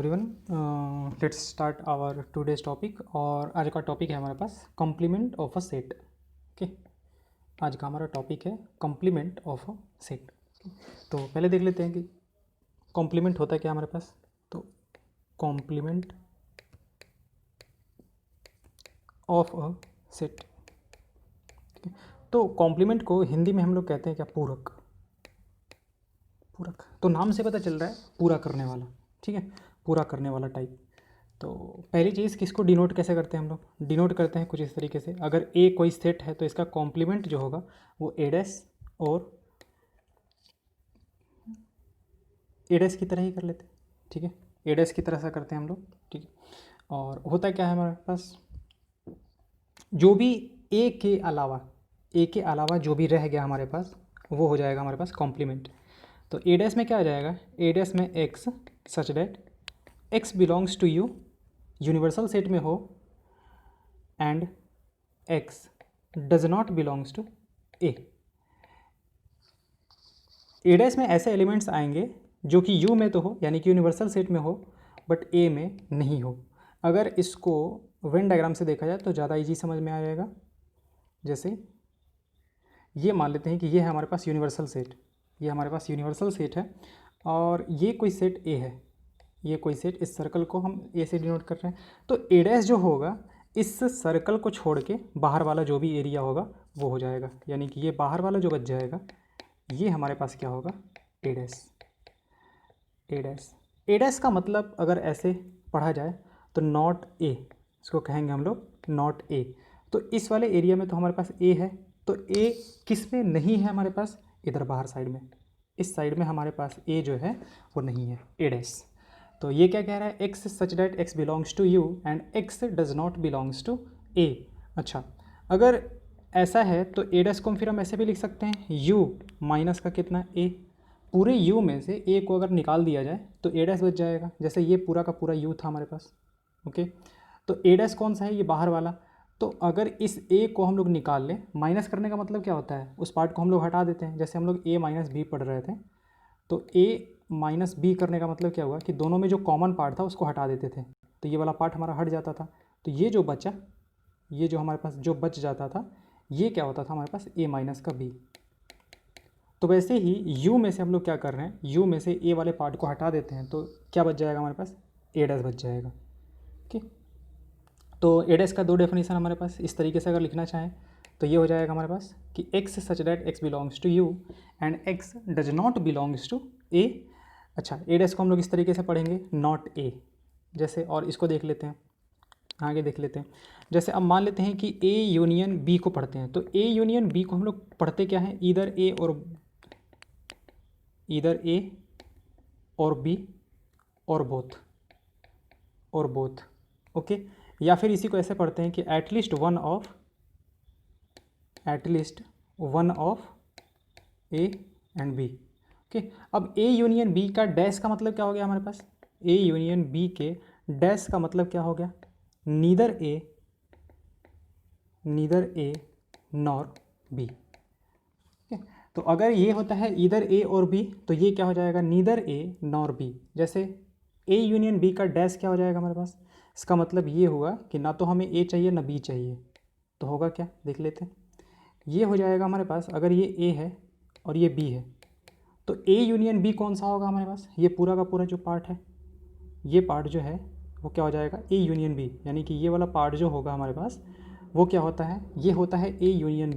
Everyone, let's start our today's topic. और आज का टॉपिक है हमारे पास complement of a set. Okay, आज का हमारा टॉपिक है कॉम्प्लीमेंट ऑफ अ सेट। तो पहले देख लेते हैं कि कॉम्प्लीमेंट होता है क्या हमारे पास। तो कॉम्प्लीमेंट ऑफ अ सेट, तो कॉम्प्लीमेंट को हिंदी में हम लोग कहते हैं क्या, पूरक। पूरक तो नाम से पता चल रहा है पूरा करने वाला, ठीक है, पूरा करने वाला टाइप। तो पहली चीज़, किसको डिनोट कैसे करते हैं हम लोग, डिनोट करते हैं कुछ इस तरीके से। अगर ए कोई सेट है तो इसका कॉम्प्लीमेंट जो होगा वो ए डैश और ए डैश की तरह ही कर लेते हैं, ठीक है, ए डैश की तरह से करते हैं हम लोग, ठीक है। और होता क्या है हमारे पास, जो भी ए के अलावा जो भी रह गया हमारे पास वो हो जाएगा हमारे पास कॉम्प्लीमेंट। तो ए डैश में क्या आ जाएगा, ए डैश में x such that x belongs to U, universal set में हो, and x does not belongs to A. A dash में ऐसे एलिमेंट्स आएंगे जो कि यू में तो हो, यानी कि यूनिवर्सल सेट में हो, बट ए में नहीं हो। अगर इसको वेन डायग्राम से देखा जाए तो ज़्यादा इजी समझ में आ जाएगा। जैसे ये मान लेते हैं कि ये है हमारे पास यूनिवर्सल सेट, ये हमारे पास यूनिवर्सल सेट है और ये कोई सेट ए है, ये कोई सेट, इस सर्कल को हम ए से डिनोट कर रहे हैं। तो ए डैश जो होगा इस सर्कल को छोड़ के बाहर वाला जो भी एरिया होगा वो हो जाएगा, यानी कि ये बाहर वाला जो बच जाएगा ये हमारे पास क्या होगा, ए डैश। ए डैश, ए डैश का मतलब अगर ऐसे पढ़ा जाए तो नॉट ए, इसको कहेंगे हम लोग नॉट ए। तो इस वाले एरिया में तो हमारे पास ए है, तो ए किस में नहीं है हमारे पास, इधर बाहर साइड में, इस साइड में हमारे पास ए जो है वो नहीं है, ए डैश। तो ये क्या कह रहा है, x such that x belongs to U and x does not belongs to A. अच्छा, अगर ऐसा है तो ए डैश को फिर हम ऐसे भी लिख सकते हैं, यू माइनस का कितना ए, पूरे यू में से ए को अगर निकाल दिया जाए तो ए डैश बच जाएगा। जैसे ये पूरा का पूरा यू था हमारे पास, ओके, तो ए डैश कौन सा है, ये बाहर वाला। तो अगर इस ए को हम लोग निकाल लें, माइनस करने का मतलब क्या होता है, उस पार्ट को हम लोग हटा देते हैं। जैसे हम लोग ए माइनस बी पढ़ रहे थे, तो ए माइनस बी करने का मतलब क्या हुआ कि दोनों में जो कॉमन पार्ट था उसको हटा देते थे, तो ये वाला पार्ट हमारा हट जाता था। तो ये जो बचा, ये जो हमारे पास जो बच जाता था, ये क्या होता था हमारे पास, ए माइनस का बी। तो वैसे ही यू में से हम लोग क्या कर रहे हैं, यू में से ए वाले पार्ट को हटा देते हैं, तो क्या बच जाएगा हमारे पास, ए डैश बच जाएगा। ओके, तो ए डैश का दो डेफिनेशन हमारे पास इस तरीके से अगर लिखना चाहें तो ये हो जाएगा हमारे पास कि x such that x belongs to U and x does not belongs to A. अच्छा, ए डैश को हम लोग इस तरीके से पढ़ेंगे, नॉट ए। जैसे और इसको देख लेते हैं, आगे देख लेते हैं। जैसे अब मान लेते हैं कि ए यूनियन बी को पढ़ते हैं, तो ए यूनियन बी को हम लोग पढ़ते क्या है, इधर ए और बी और बोथ, ओके। या फिर इसी को ऐसे पढ़ते हैं कि at least one of A and B, okay. अब ए यूनियन बी का डैश का मतलब क्या हो गया हमारे पास, ए यूनियन बी के डैश का मतलब क्या हो गया, नीदर ए नॉर बी। तो अगर ये होता है इधर ए और बी, तो ये क्या हो जाएगा, नीदर ए नॉर बी। जैसे ए यूनियन बी का डैश क्या हो जाएगा हमारे पास, इसका मतलब ये हुआ कि ना तो हमें ए चाहिए ना बी चाहिए, तो होगा क्या, देख लेते हैं। ये हो जाएगा हमारे पास, अगर ये ए है और ये बी है, तो ए यूनियन बी कौन सा होगा हमारे पास, ये पूरा का पूरा जो पार्ट है, ये पार्ट जो है वो क्या हो जाएगा, ए यूनियन बी। यानी कि ये वाला पार्ट जो होगा हमारे पास वो क्या होता है, ये होता है ए यूनियन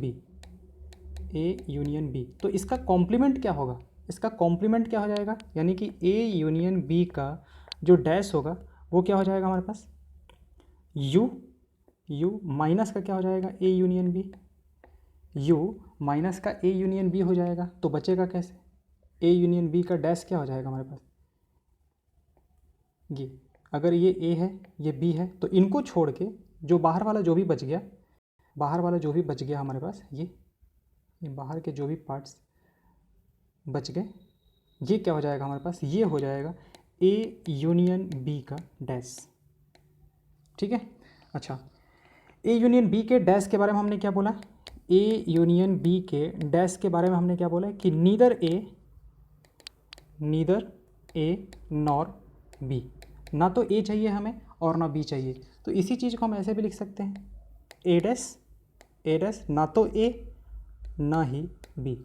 बी। तो इसका कॉम्प्लीमेंट क्या होगा, इसका कॉम्प्लीमेंट क्या हो जाएगा, यानी कि ए यूनियन बी का जो डैश होगा वो क्या हो जाएगा हमारे पास, यू माइनस का क्या हो जाएगा, A union B, U minus का ए यूनियन बी हो जाएगा। तो बचेगा कैसे, ए यूनियन बी का डैश क्या हो जाएगा हमारे पास, ये अगर ये ए है ये बी है, तो इनको छोड़ के जो बाहर वाला जो भी बच गया, हमारे पास ये बाहर के जो भी पार्ट्स बच गए, ये क्या हो जाएगा हमारे पास, ये हो जाएगा ए यूनियन बी का डैश, ठीक है। अच्छा, ए यूनियन बी के डैश के बारे में हमने क्या बोला, ए यूनियन बी के डैश के बारे में हमने क्या बोला कि नीदर ए नॉर बी। ना तो ए चाहिए हमें और ना बी चाहिए, तो इसी चीज़ को हम ऐसे भी लिख सकते हैं ए डैश ना तो ए ना ही बी,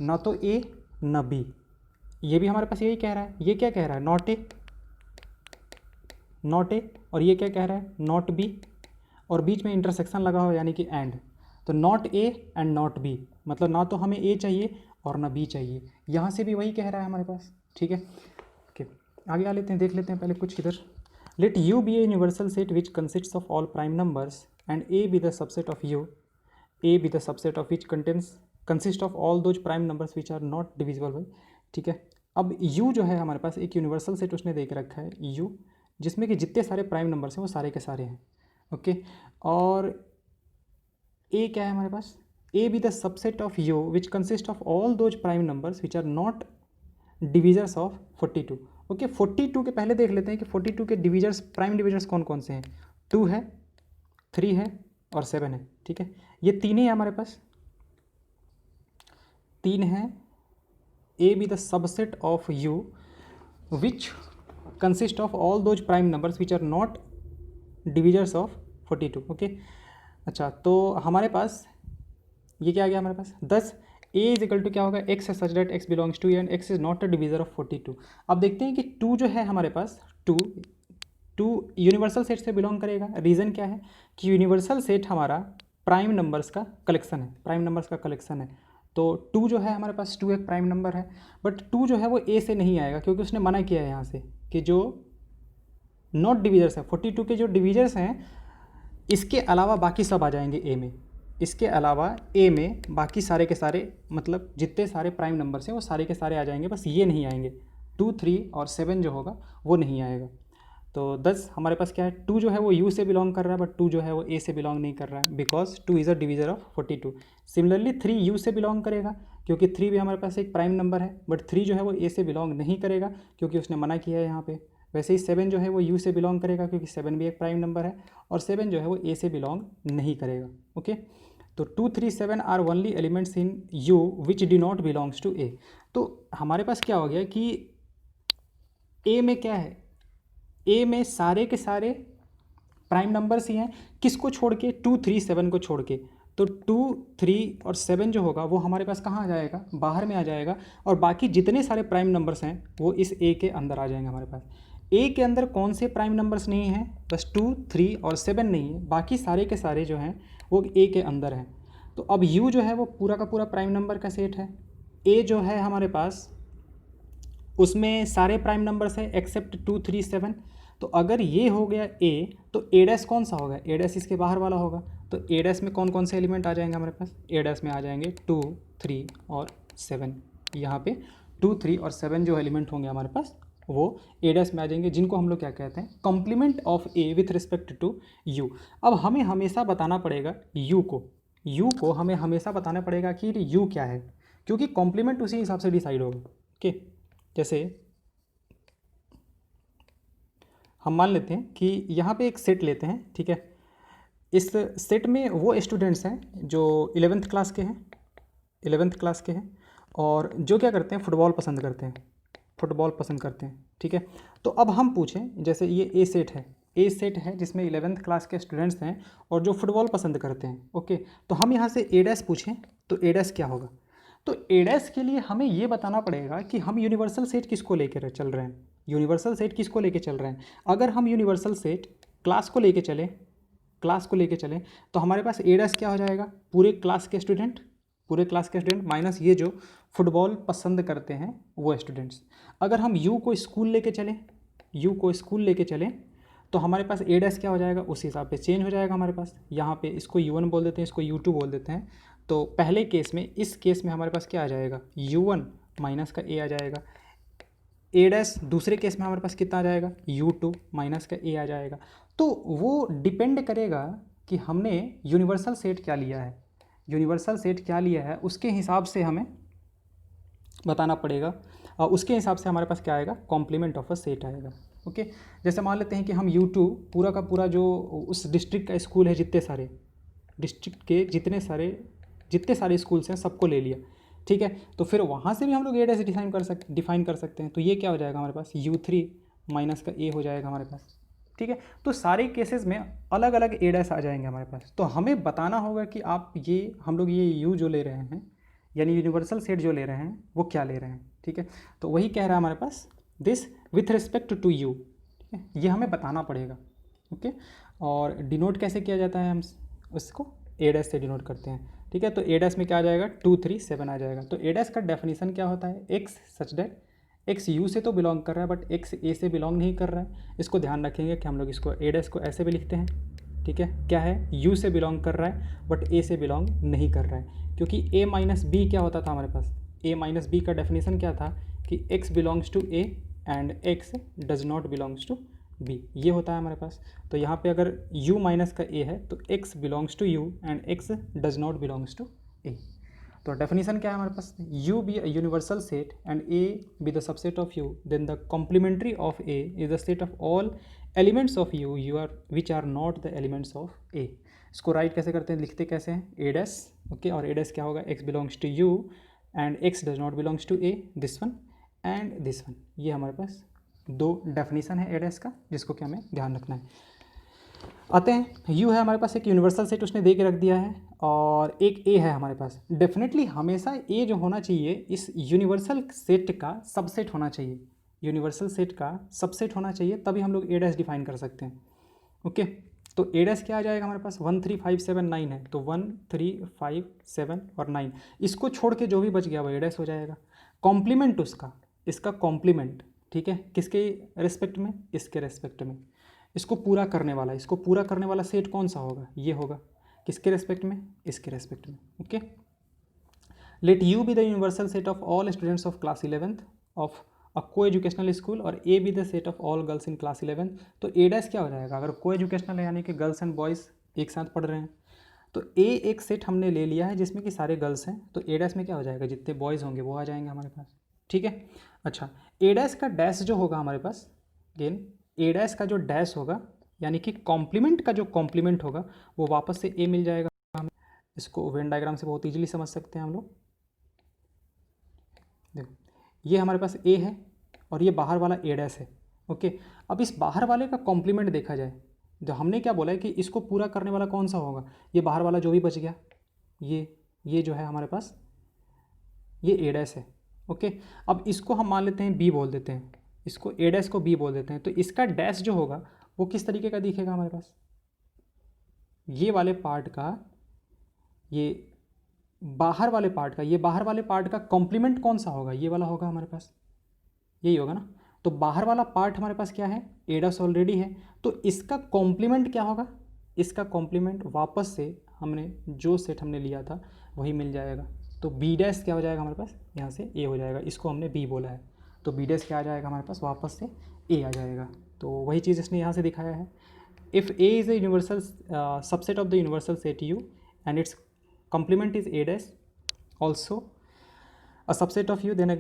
ना तो ए ना बी। ये भी हमारे पास यही कह रहा है, ये क्या कह रहा है नॉट ए, और ये क्या कह रहा है नॉट बी, और बीच में इंटरसेक्शन लगा हो यानी कि एंड, तो not A and not be, मतलब ना तो हमें ए चाहिए और ना बी चाहिए। यहाँ से भी वही कह रहा है हमारे पास, ठीक है। ओके, आगे आ लेते हैं, देख लेते हैं पहले कुछ इधर। Let U be a universal set which consists of all prime numbers and A be the subset of U, A be the subset of which consist of all those prime numbers which are not divisible by, ठीक है। अब u जो है हमारे पास एक universal set उसने देख रखा है u, जिसमें कि जितने सारे प्राइम नंबर्स हैं वो सारे के सारे हैं, ओके। और a क्या है हमारे पास, a be the subset of u which consist of all those prime numbers which are not divisors of 42, okay. 42 के पहले देख लेते हैं कि 42 के डिविजर्स, प्राइम डिविजर्स कौन कौन से हैं, 2 है, 3 है और 7 है, ठीक है। ये तीन ही है हमारे पास, 3 है। A be the subset of U which consist of all those prime numbers which are not divisors of 42, okay. अच्छा, तो हमारे पास ये क्या आ गया हमारे पास 10, ए इज इक्वल टू क्या होगा एक्स है such that x belongs to and x is not a divisor of 42। अब देखते हैं कि 2 जो है हमारे पास, 2 यूनिवर्सल सेट से बिलोंग करेगा। रीज़न क्या है कि यूनिवर्सल सेट हमारा प्राइम नंबर्स का कलेक्शन है, प्राइम नंबर्स का कलेक्शन है। तो 2 जो है हमारे पास 2 एक प्राइम नंबर है, बट 2 जो है वो ए से नहीं आएगा क्योंकि उसने मना किया है यहाँ से कि जो नॉट डिविजर्स है 42 के जो डिविजर्स हैं इसके अलावा बाकी सब आ जाएंगे ए में, इसके अलावा ए में बाकी सारे के सारे, मतलब जितने सारे प्राइम नंबर्स हैं वो सारे के सारे आ जाएंगे, बस ये नहीं आएंगे 2, 3 और 7 जो होगा वो नहीं आएगा। तो 10 हमारे पास क्या है, 2 जो है वो u से बिलोंग कर रहा है, बट 2 जो है वो a से बिलोंग नहीं कर रहा है because 2 is a divisor of 42। Similarly 3 u से बिलोंग करेगा क्योंकि 3 भी हमारे पास एक प्राइम नंबर है, बट 3 जो है वो a से बिलोंग नहीं करेगा क्योंकि उसने मना किया है यहाँ पे। वैसे ही 7 जो है वो u से बिलोंग करेगा क्योंकि 7 भी एक प्राइम नंबर है, और 7 जो है वो a से बिलोंग नहीं करेगा, ओके। तो 2, 3, 7 are only elements in u which do not belongs to a। तो हमारे पास क्या हो गया कि a में क्या है, ए में सारे के सारे प्राइम नंबर्स ही हैं, किसको छोड़ के 2, 3, 7 को छोड़ के। तो 2, 3 और 7 जो होगा वो हमारे पास कहाँ आ जाएगा, बाहर में आ जाएगा, और बाकी जितने सारे प्राइम नंबर्स हैं वो इस ए के अंदर आ जाएंगे हमारे पास। ए के अंदर कौन से प्राइम नंबर्स नहीं हैं, बस 2, 3 और 7 नहीं है, बाकी सारे के सारे जो हैं वो ए के अंदर हैं। तो अब यू जो है वो पूरा का पूरा प्राइम नंबर का सेट है, ए जो है हमारे पास उसमें सारे प्राइम नंबर्स है एक्सेप्ट 2, 3, 7। तो अगर ये हो गया ए, तो ए डैश कौन सा होगा, ए डैश इसके बाहर वाला होगा। तो ए डैश में कौन कौन से एलिमेंट आ जाएंगे हमारे पास, ए डैश में आ जाएंगे 2, 3 और 7। यहाँ पे 2, 3 और 7 जो एलिमेंट होंगे हमारे पास वो ए डैश में आ जाएंगे, जिनको हम लोग क्या कहते हैं complement of A with respect to U. अब हमें हमेशा बताना पड़ेगा यू को हमें हमेशा बताना पड़ेगा कि यू क्या है, क्योंकि कॉम्प्लीमेंट उसी हिसाब से डिसाइड होगा, ओके। जैसे हम मान लेते हैं कि यहाँ पे एक सेट लेते हैं, ठीक है। इस सेट में वो स्टूडेंट्स हैं जो 11th क्लास के हैं, 11th क्लास के हैं, और जो क्या करते हैं फुटबॉल पसंद करते हैं, ठीक है। तो अब हम पूछें, जैसे ये ए सेट है जिसमें 11th क्लास के स्टूडेंट्स हैं और जो फुटबॉल पसंद करते हैं, ओके। तो हम यहाँ से ए डैश पूछें तो ए डैश क्या होगा, तो ए डैश के लिए हमें ये बताना पड़ेगा कि हम यूनिवर्सल सेट किसको लेकर चल रहे हैं, यूनिवर्सल सेट किसको लेके चल रहे हैं। अगर हम यूनिवर्सल सेट क्लास को लेके चलें तो हमारे पास ए डैश क्या हो जाएगा, पूरे क्लास के स्टूडेंट माइनस ये जो फुटबॉल पसंद करते हैं वो स्टूडेंट्स। अगर हम यू को स्कूल लेके चलें तो हमारे पास ए डैश क्या हो जाएगा, उस हिसाब पे चेंज हो जाएगा हमारे पास। यहाँ पे इसको U1 बोल देते हैं, इसको U2 बोल देते हैं। तो पहले केस में, इस केस में हमारे पास क्या आ जाएगा, U1 माइनस का ए आ जाएगा। ए डैश दूसरे केस में हमारे पास कितना आ जाएगा, U2 माइनस का ए आ जाएगा। तो वो डिपेंड करेगा कि हमने यूनिवर्सल सेट क्या लिया है, उसके हिसाब से हमें बताना पड़ेगा, और उसके हिसाब से हमारे पास क्या आएगा, कॉम्प्लीमेंट ऑफ अ सेट आएगा, ओके। जैसे मान लेते हैं कि हम U2 पूरा का पूरा जो उस डिस्ट्रिक्ट का स्कूल है, जितने सारे डिस्ट्रिक्ट के जितने सारे स्कूल्स हैं सबको ले लिया, ठीक है। तो फिर वहाँ से भी हम लोग ए डैश डिफाइन कर सकते हैं। तो ये क्या हो जाएगा हमारे पास U3 माइनस का ए हो जाएगा हमारे पास, ठीक है। तो सारे केसेस में अलग अलग ए डैश आ जाएंगे हमारे पास। तो हमें बताना होगा कि आप ये हम लोग ये यू जो ले रहे हैं यानी यूनिवर्सल सेट जो ले रहे हैं वो क्या ले रहे हैं, ठीक है। तो वही कह रहा है हमारे पास this with respect to U, ठीक है, ये हमें बताना पड़ेगा, ओके। और डिनोट कैसे किया जाता है, हम उसको ए डैश से डिनोट करते हैं, ठीक है। तो ए डैश में क्या आ जाएगा 2 3 7 आ जाएगा। तो ए डैश का डेफिनेशन क्या होता है, x such that x you से तो बिलोंग कर रहा है बट एक्स ए से बिलोंग नहीं कर रहा है। इसको ध्यान रखेंगे कि हम लोग इसको ए डैश को ऐसे भी लिखते हैं, ठीक है। क्या है, यू से बिलोंग कर रहा है बट ए से बिलोंग नहीं कर रहा है, क्योंकि ए माइनस बी क्या होता था हमारे पास, ए माइनस बी का डेफिनेशन क्या था कि x belongs to A and x does not belongs to B, ये होता है हमारे पास। तो यहाँ पे अगर u माइनस का a है तो x belongs to u and x does not belongs to a। तो डेफिनेशन क्या है हमारे पास, u be a universal set and a be the subset of u, then the complementary of a is the set of all elements of u are which are not the elements of a। इसको write कैसे करते हैं, लिखते कैसे हैं, a dash, okay. और a dash क्या होगा, x belongs to u and x does not belongs to a, this one and this one. ये हमारे पास दो डेफिनेशन है ए डैश का जिसको कि हमें ध्यान रखना है। आते हैं, यू है हमारे पास एक यूनिवर्सल सेट उसने दे के रख दिया है और एक ए है हमारे पास। डेफिनेटली हमेशा ए जो होना चाहिए इस यूनिवर्सल सेट का सबसेट होना चाहिए, यूनिवर्सल सेट का सबसेट होना चाहिए, तभी हम लोग ए डैश डिफाइन कर सकते हैं, ओके। तो ए डैश क्या आ जाएगा हमारे पास, 1 3 5 7 9 है, तो 1 3 5 7 और 9, इसको छोड़ के जो भी बच गया वो ए डैश हो जाएगा। कॉम्प्लीमेंट उसका, इसका कॉम्प्लीमेंट, ठीक है, किसके रेस्पेक्ट में, इसके रेस्पेक्ट में। इसको पूरा करने वाला, इसको पूरा करने वाला सेट कौन सा होगा, ये होगा, किसके रेस्पेक्ट में, इसके रेस्पेक्ट में, okay. Late U be the universal set of all students of class 11th of a को एजुकेशनल स्कूल और ए be the set of all girls in class 11th। तो ए डैश क्या हो जाएगा, अगर को एजुकेशनल है यानी कि गर्ल्स एंड बॉयज़ एक साथ पढ़ रहे हैं, तो ए एक सेट हमने ले लिया है जिसमें कि सारे गर्ल्स हैं, तो ए डैश में क्या हो जाएगा, जितने बॉयज़ होंगे वो आ जाएंगे हमारे पास, ठीक है। अच्छा, ए डैश का डैश जो होगा हमारे पास, अगेन ए डैश का जो डैश होगा यानी कि कॉम्प्लीमेंट का जो कॉम्प्लीमेंट होगा वो वापस से ए मिल जाएगा हमें। इसको वेन डायग्राम से बहुत ईजिली समझ सकते हैं हम लोग। देखो ये हमारे पास ए है और ये बाहर वाला ए डैश है, ओके। अब इस बाहर वाले का कॉम्प्लीमेंट देखा जाए, जो हमने क्या बोला है कि इसको पूरा करने वाला कौन सा होगा, ये बाहर वाला जो भी बच गया, ये जो है हमारे पास ये ए डैश है, ओके। अब इसको हम मान लेते हैं बी बोल देते हैं, इसको ए डैश को बी बोल देते हैं। तो इसका डैश जो होगा वो किस तरीके का दिखेगा हमारे पास, ये वाले पार्ट का, ये बाहर वाले पार्ट का, ये बाहर वाले पार्ट का कॉम्प्लीमेंट कौन सा होगा, ये वाला होगा हमारे पास, यही होगा ना। तो बाहर वाला पार्ट हमारे पास क्या है, ए डैश ऑलरेडी है, तो इसका कॉम्प्लीमेंट क्या होगा, इसका कॉम्प्लीमेंट वापस से हमने जो सेट हमने लिया था वही मिल जाएगा। तो बी डैश क्या हो जाएगा हमारे पास, यहाँ से ए हो जाएगा, इसको हमने बी बोला है, तो बी डैश क्या आ जाएगा हमारे पास, वापस से ए आ जाएगा। तो वही चीज़ इसने यहाँ से दिखाया है। If A is a universal subset of the universal set u and its complement is a dash also a subset of U, देन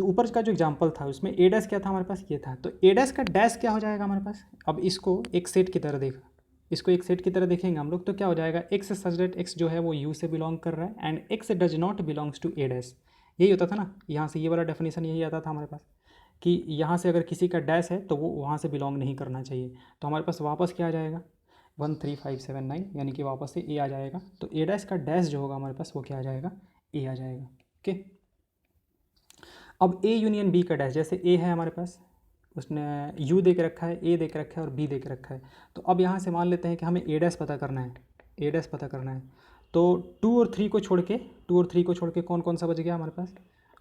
ऊपर का जो एग्जांपल था उसमें ए डैश क्या था हमारे पास, ये था। तो ए डैश का डैश क्या हो जाएगा हमारे पास, अब इसको एक सेट की तरह देखा, इसको एक सेट की तरह देखेंगे हम लोग, तो क्या हो जाएगा, एक्स सच दैट एक्स जो है वो यू से बिलोंग कर रहा है and x does not belongs to A dash. यही होता था ना, यहाँ से ये वाला डेफिनेशन यही आता था हमारे पास कि यहाँ से अगर किसी का डैश है तो वो वहाँ से बिलोंग नहीं करना चाहिए। तो हमारे पास वापस क्या आ जाएगा, 1 3 5 7 9, यानी कि वापस से ए आ जाएगा। तो ए डैश का डैश जो होगा हमारे पास वो क्या आ जाएगा, ए आ जाएगा, ओके। अब ए यूनियन बी का डैश, जैसे ए है हमारे पास, उसने यू दे के रखा है, ए दे के रखा है और बी दे के रखा है। तो अब यहाँ से मान लेते हैं कि हमें ए डैश पता करना है, ए डैश पता करना है। तो 2 और 3 को छोड़ के कौन कौन सा बच गया हमारे पास,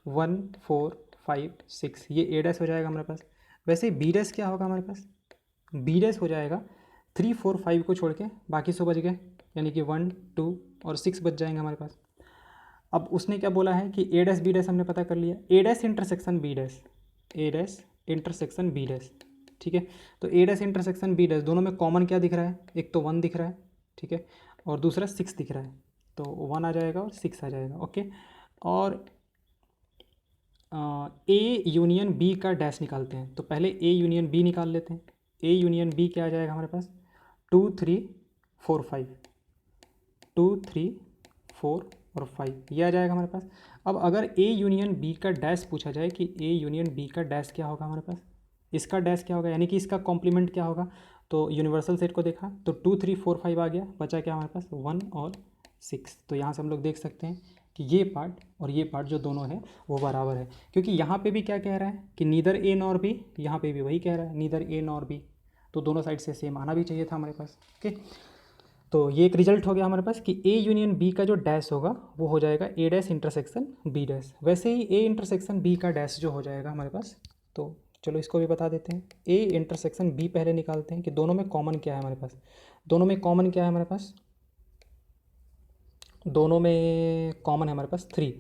1 4 5 6, ये ए डैश हो जाएगा हमारे पास। वैसे बी डैश क्या होगा हमारे पास, बी डैश हो जाएगा 3 4 5 को छोड़ के बाकी सब बच गए, यानी कि 1 2 और 6 बच जाएंगे हमारे पास। अब उसने क्या बोला है कि ए डैश बी डैश हमने पता कर लिया, ए डैश इंटरसेक्शन बी डैश, ए डैश इंटरसेक्शन बी डैश, ठीक है। तो ए डैश इंटरसेक्शन बी डैश, दोनों में कॉमन क्या दिख रहा है, एक तो 1 दिख रहा है, ठीक है, और दूसरा 6 दिख रहा है, तो 1 आ जाएगा और 6 आ जाएगा, ओके। और ए यूनियन बी का डैश निकालते हैं, तो पहले ए यूनियन बी निकाल लेते हैं। ए यूनियन बी क्या आ जाएगा हमारे पास, 2 3 4 5, 2 3 4 और 5, ये आ जाएगा हमारे पास। अब अगर ए यूनियन बी का डैश पूछा जाए कि ए यूनियन बी का डैश क्या होगा हमारे पास, इसका डैश क्या होगा, यानी कि इसका कॉम्प्लीमेंट क्या होगा। तो यूनिवर्सल सेट को देखा तो 2 3 4 5 आ गया, बचा क्या हमारे पास 1 और 6। तो यहाँ से हम लोग देख सकते हैं कि ये पार्ट और ये पार्ट जो दोनों है वो बराबर है, क्योंकि यहाँ पे भी क्या कह रहा है कि नीदर ए नॉर बी, यहाँ पे भी वही कह रहा है नीदर ए नॉर बी। तो दोनों साइड से सेम आना भी चाहिए था हमारे पास। ओके, तो ये एक रिजल्ट हो गया हमारे पास कि ए यूनियन बी का जो डैश होगा वो हो जाएगा A dash intersection B dash. वैसे ही ए इंटरसेक्शन बी का डैश जो हो जाएगा हमारे पास, तो चलो इसको भी बता देते हैं। ए इंटरसेक्शन बी पहले निकालते हैं कि दोनों में कॉमन क्या है हमारे पास। दोनों में कॉमन क्या है हमारे पास, दोनों में कॉमन है हमारे पास 3।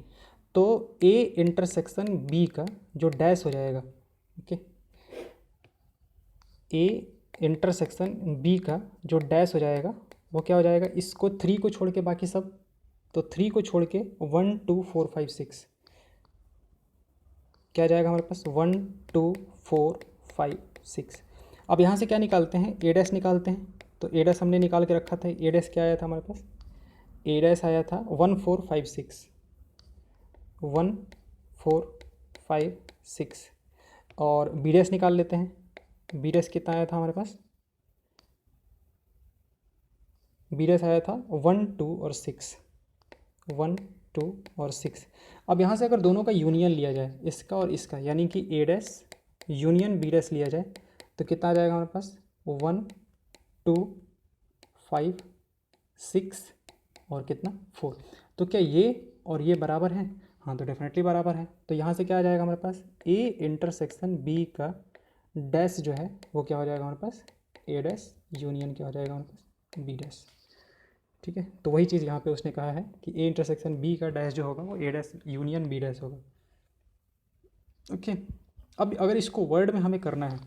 तो ए इंटरसेक्शन बी का जो डैश हो जाएगा, ओके, ए इंटरसेक्शन बी का जो डैश हो जाएगा वो क्या हो जाएगा, इसको 3 को छोड़ के बाकी सब, तो 3 को छोड़ के 1 2 4 5 6 क्या जाएगा हमारे पास 1 2 4 5 6। अब यहाँ से क्या निकालते हैं, ए डैश निकालते हैं। तो ए डैश हमने निकाल के रखा था, ए डैश क्या आया था हमारे पास, ए डैश आया था 1 4 5 6 1 4 5 6। और बी डैश निकाल लेते हैं, बी डैश कितना आया था हमारे पास, बी डैश आया था 1 2 और 6 1 2 और 6। अब यहाँ से अगर दोनों का यूनियन लिया जाए, इसका और इसका, यानी कि ए डैश यूनियन बी डैश लिया जाए तो कितना आ जाएगा हमारे पास 1 2 5 6 और कितना 4। तो क्या ये और ये बराबर हैं, हाँ तो डेफिनेटली बराबर है। तो यहाँ से क्या आ जाएगा हमारे पास, ए इंटरसेक्शन बी का डैश जो है वो क्या हो जाएगा हमारे पास, ए डैश यूनियन क्या हो जाएगा हमारे पास, बी डैश। ठीक है, तो वही चीज़ यहाँ पे उसने कहा है कि ए इंटरसेक्शन बी का डैश जो होगा वो ए डैश यूनियन बी डैश होगा। ओके, अब अगर इसको वर्ड में हमें करना है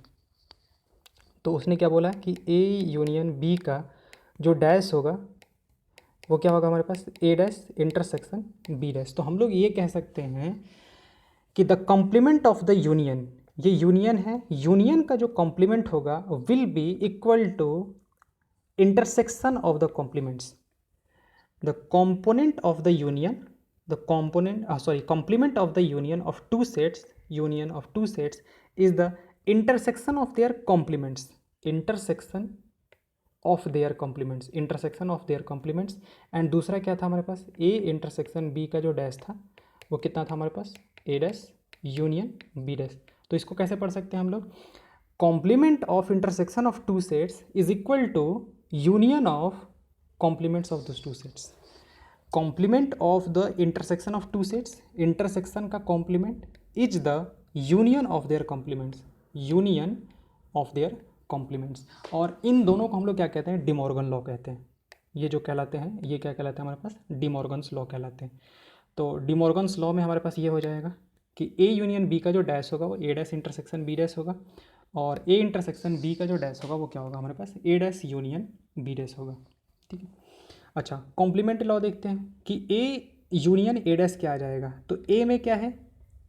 तो उसने क्या बोला कि ए यूनियन बी का जो डैश होगा वो क्या होगा हमारे पास, A dash intersection B dash. तो हम लोग ये कह सकते हैं कि the complement of the union, ये यूनियन है, यूनियन का जो कॉम्प्लीमेंट होगा will be equal to intersection of the complements. The component of the union, the component complement of the union of two sets, union of two sets is the intersection of their complements, intersection of their complements, intersection of their complements। And दूसरा क्या था हमारे पास, a intersection b का जो dash था वो कितना था हमारे पास, a dash union b dash. तो इसको कैसे पढ़ सकते हैं हम लोग, complement of intersection of two sets is equal to union of complements of those two sets। complement of the intersection of two sets, intersection का complement is the union of their complements, union of their complements। और इन दोनों को हम लोग क्या कहते हैं, De Morgan law कहते हैं। ये जो कहलाते हैं ये क्या कहलाते हैं हमारे पास, डिमॉर्गन्स लॉ कहलाते हैं। तो डिमॉर्गन्स लॉ में हमारे पास ये हो जाएगा कि ए यूनियन बी का जो डैश होगा वो ए डैश इंटरसेक्शन बी डैश होगा, और ए इंटरसेक्शन बी का जो डैश होगा वो क्या होगा हमारे पास, A dash union B dash होगा। ठीक है, अच्छा कॉम्प्लीमेंट लॉ देखते हैं कि ए यूनियन ए डैश क्या आ जाएगा। तो ए में क्या है,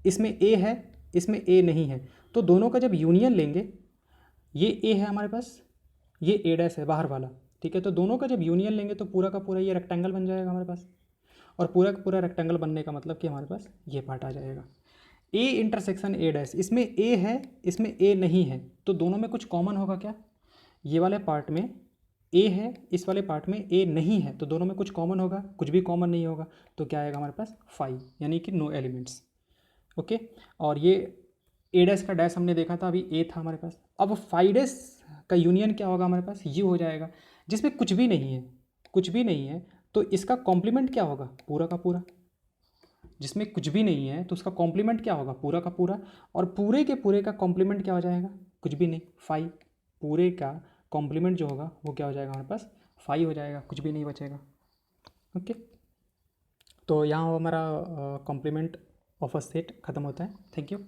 इसमें ए है, इसमें ए नहीं है, तो दोनों का जब यूनियन लेंगे, ये ए है हमारे पास, ये ए डैश है बाहर वाला। ठीक है, तो दोनों का जब यूनियन लेंगे तो पूरा का पूरा ये रेक्टेंगल बन जाएगा हमारे पास, और पूरा का पूरा रेक्टेंगल बनने का मतलब कि हमारे पास ये पार्ट आ जाएगा। ए इंटरसेक्शन ए डैश, इसमें ए है, इसमें ए नहीं है, तो दोनों में कुछ कॉमन होगा क्या, ये वाले पार्ट में ए है, इस वाले पार्ट में ए नहीं है, तो दोनों में कुछ कॉमन होगा, कुछ भी कॉमन नहीं होगा, तो क्या आएगा हमारे पास 5, यानी कि नो एलिमेंट्स। ओके, और ये ए डैश का डैश हमने देखा था, अभी ए था हमारे पास। अब 5 डैश का यूनियन क्या होगा हमारे पास, ये हो जाएगा, जिसमें कुछ भी नहीं है, कुछ भी नहीं है, तो इसका कॉम्प्लीमेंट क्या होगा, पूरा का पूरा। जिसमें कुछ भी नहीं है तो उसका कॉम्प्लीमेंट क्या होगा, पूरा का पूरा, और पूरे के पूरे का कॉम्प्लीमेंट क्या हो जाएगा, कुछ भी नहीं, 5। पूरे का कॉम्प्लीमेंट जो होगा वो क्या हो जाएगा हमारे पास, 5 हो जाएगा, कुछ भी नहीं बचेगा। ओके, तो यहाँ हमारा कॉम्प्लीमेंट ऑफ अ सेट खत्म होता है। Thank you.